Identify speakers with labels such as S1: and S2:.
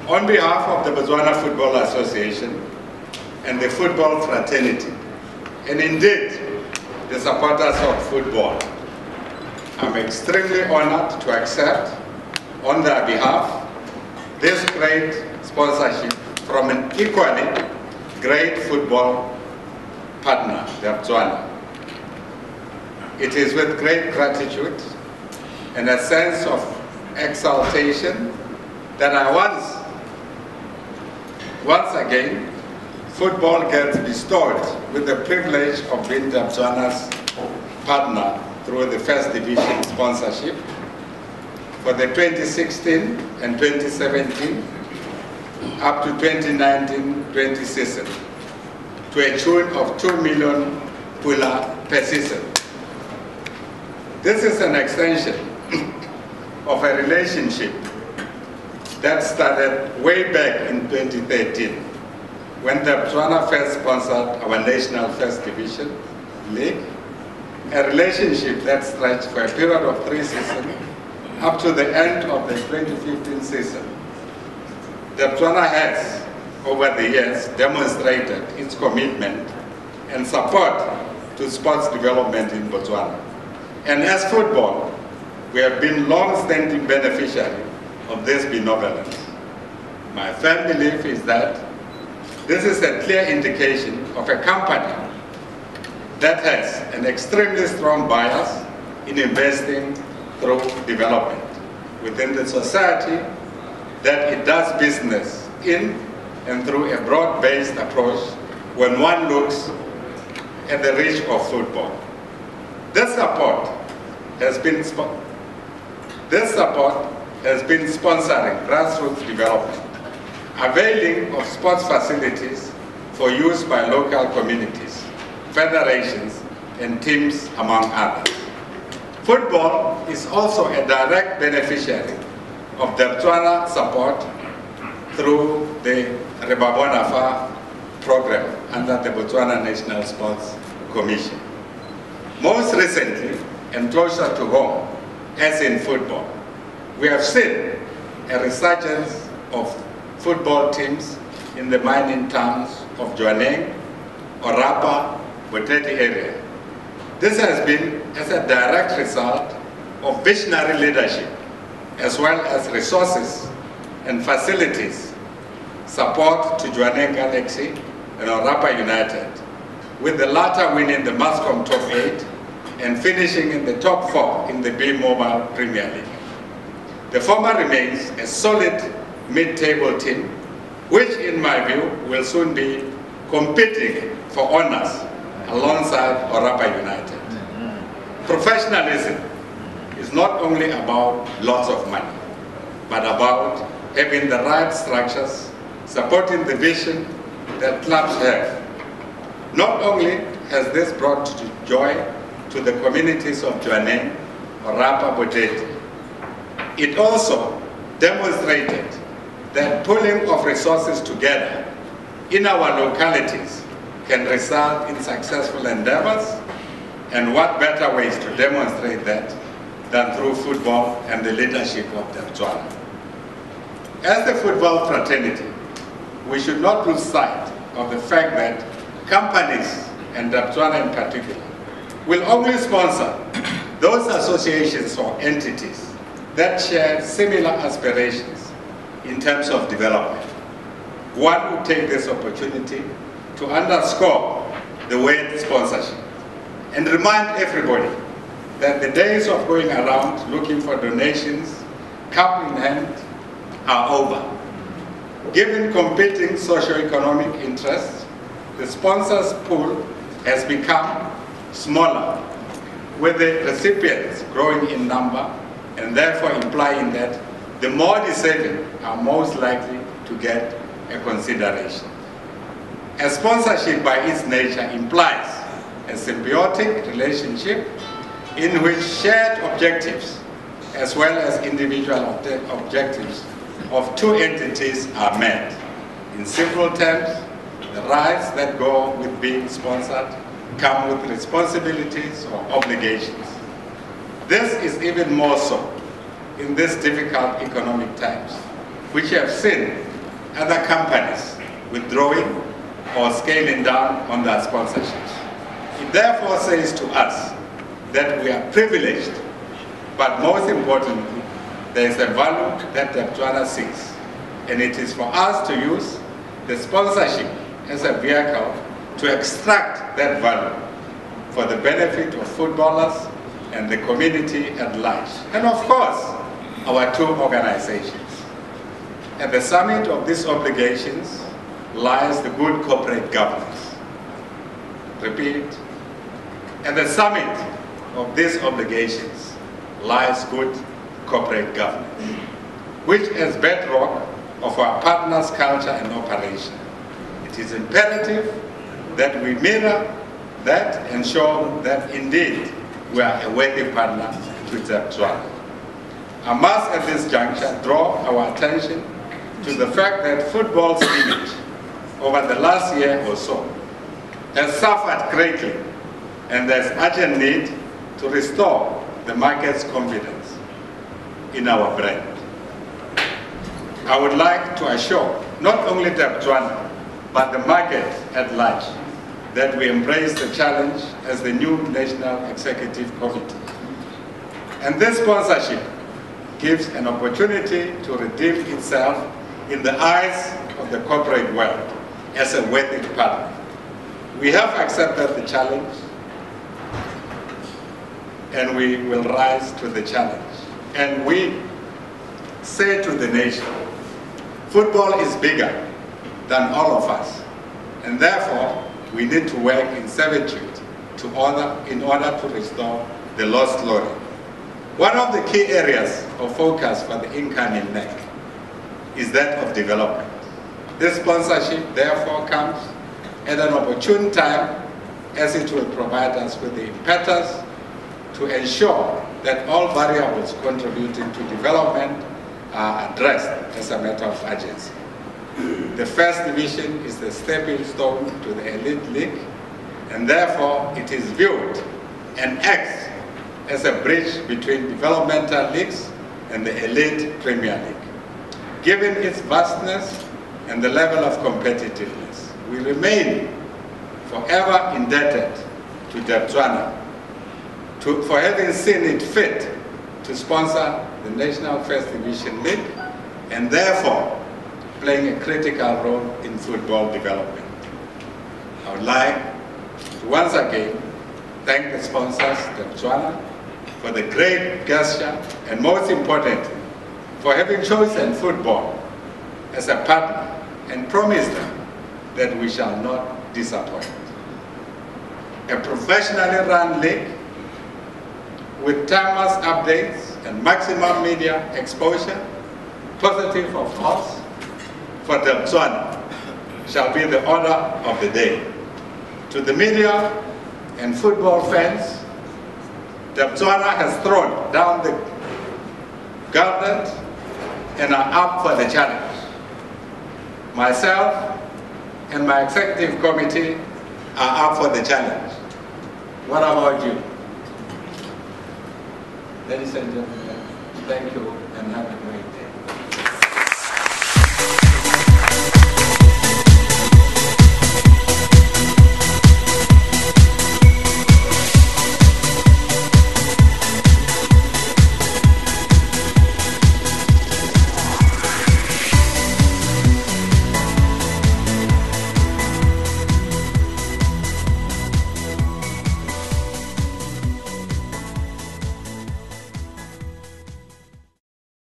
S1: On behalf of the Debswana Football Association and the football fraternity, and indeed the supporters of football, I'm extremely honored to accept on their behalf this great sponsorship from an equally great football partner, Debswana. It is with great gratitude and a sense of exaltation that I once again, football gets bestowed with the privilege of being Debswana's partner through the First Division sponsorship for the 2016 and 2017 up to 2019-20 season to a tune of 2 million pula per season. This is an extension of a relationship that started way back in 2013 when Debswana first sponsored our National First Division League, a relationship that stretched for a period of 3 seasons up to the end of the 2015 season. Debswana has, over the years, demonstrated its commitment and support to sports development in Botswana. And as football, we have been long-standing beneficiaries of this benevolence. My firm belief is that this is a clear indication of a company that has an extremely strong bias in investing through development within the society that it does business in and through a broad-based approach when one looks at the reach of football. This support has been sponsoring grassroots development, availing of sports facilities for use by local communities, federations, and teams, among others. Football is also a direct beneficiary of Debswana support through the Rebabona program under the Botswana National Sports Commission. Most recently, and closer to home, as in football, we have seen a resurgence of football teams in the mining towns of Jwaneng, Orapa, Boteti area. This has been as a direct result of visionary leadership, as well as resources and facilities, support to Jwaneng Galaxy and Orapa United, with the latter winning the Mascom Top 8 and finishing in the top 4 in the B-Mobile Premier League. The former remains a solid mid-table team, which in my view will soon be competing for honors alongside Orapa United. Professionalism is not only about lots of money, but about having the right structures, supporting the vision that clubs have. Not only has this brought joy to the communities of Jwaneng, Orapa, Boteti, it also demonstrated that pooling of resources together in our localities can result in successful endeavors, and what better ways to demonstrate that than through football and the leadership of Debswana. As the football fraternity, we should not lose sight of the fact that companies, and Debswana in particular, will only sponsor those associations or entities that share similar aspirations in terms of development. One would take this opportunity to underscore the word sponsorship and remind everybody that the days of going around looking for donations, cup in hand, are over. Given competing socio-economic interests, the sponsors pool has become smaller, with the recipients growing in number, and therefore implying that the more deserving are most likely to get a consideration. A sponsorship by its nature implies a symbiotic relationship in which shared objectives as well as individual objectives of two entities are met. In simple terms, the rights that go with being sponsored come with responsibilities or obligations. This is even more so in these difficult economic times, which have seen other companies withdrawing or scaling down on their sponsorships. It therefore says to us that we are privileged, but most importantly, there is a value that Debswana sees, and it is for us to use the sponsorship as a vehicle to extract that value for the benefit of footballers and the community at large, and of course, our two organizations. At the summit of these obligations lies the good corporate governance. Repeat, at the summit of these obligations lies good corporate governance, which is bedrock of our partners' culture and operation. It is imperative that we mirror that and show that indeed we are a worthy partner to Debswana. I must at this juncture draw our attention to the fact that football's image over the last year or so has suffered greatly, and there's urgent need to restore the market's confidence in our brand. I would like to assure not only Debswana, but the market at large, that we embrace the challenge as the new National Executive Committee. And this sponsorship gives an opportunity to redeem itself in the eyes of the corporate world as a worthy partner. We have accepted the challenge, and we will rise to the challenge. And we say to the nation, football is bigger than all of us, and therefore we need to work in servitude in order to restore the lost glory. One of the key areas of focus for the incoming NEC is that of development. This sponsorship therefore comes at an opportune time, as it will provide us with the impetus to ensure that all variables contributing to development are addressed as a matter of urgency. The first division is the stepping stone to the elite league, and therefore it is viewed and acts as a bridge between developmental leagues and the elite Premier League. Given its vastness and the level of competitiveness, we remain forever indebted to Debswana for having seen it fit to sponsor the National First Division League, and therefore playing a critical role in football development. I would like to once again thank the sponsors, Debswana, for the great gesture, and most importantly, for having chosen football as a partner and promised them that we shall not disappoint. A professionally run league with timeless updates and maximum media exposure, positive of course, for Debswana shall be the order of the day. To the media and football fans, Debswana has thrown down the gauntlet and are up for the challenge. Myself and my executive committee are up for the challenge. What about you? Ladies and gentlemen, thank you and have a great day.